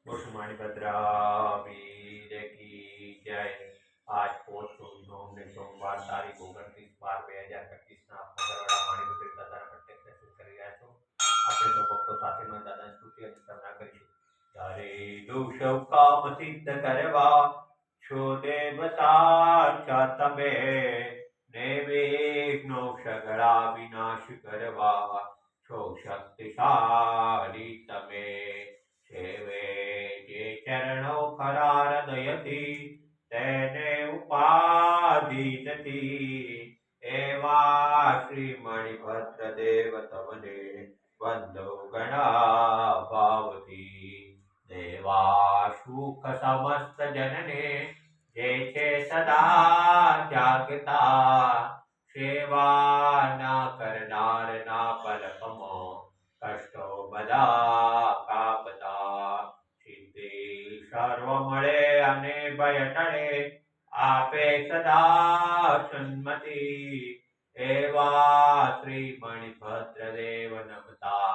मुसलमान भद्रा वीर की जय। आज पोस्ट हमने सोमवार तारीख 29/12/2025 ના મંગળવારના માણી દાદાના પ્રત્યક્ષ દર્શન કરી રહ્યા છો। આપણે તો ભક્તો સાથે દાદાની સ્તુતિ અને સ્તવના કરીશું। તારે દુષવ કામ સિદ્ધ કરવા છો દેવતા તમે, ને વિઘ્નો સગળા વિનાશ કરવા છો શક્તિશાળી તમે। સેવે જે ચરણો ખરા હૃદયથી તેને ઉપાધિ નથી, એવા શ્રી મણિભદ્ર દેવ તમને વંદો ગણા ભાવથી। દેવા સુખ સમસ્ત જનને જે છે સદા જાગતા, સેવા ના કરનાર ના પલકમો કષ્ટો બધા કાપતા। સિદ્ધિ સર્વ મળે અને ભય ટળે, આપે સદા સન્મતિ, એવા શ્રી મણિભદ્ર દેવ નમતા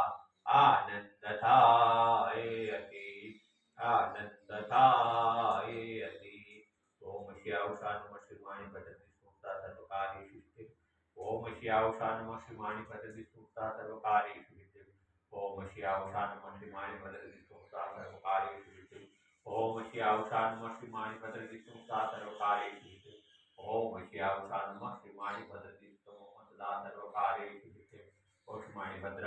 આનંદ થાય અતિ, આનંદ થાય અતિ। ઓમ શ્યાવશા નમઃ શ્રી મણિભદ્ર સ્મૃતા સર્વકાર્યેષુ સિદ્ધિ। ઓમ શ્યાવશા નમઃ શ્રી મણિભદ્ર સ્મૃતા સર્વકાર્યેષુ સિદ્ધિ। ओम श्यावशा नमः श्री मणिभद्र स्मृता सर्वकार्येषु सिद्धि। ओम श्यावशा नमः श्री मणिभद्र स्मृता सर्वकार्येषु सिद्धि। ओम श्यावशा नमः श्री मणिभद्र स्मृता सर्वकार्येषु सिद्धि। ओम मणिभद्र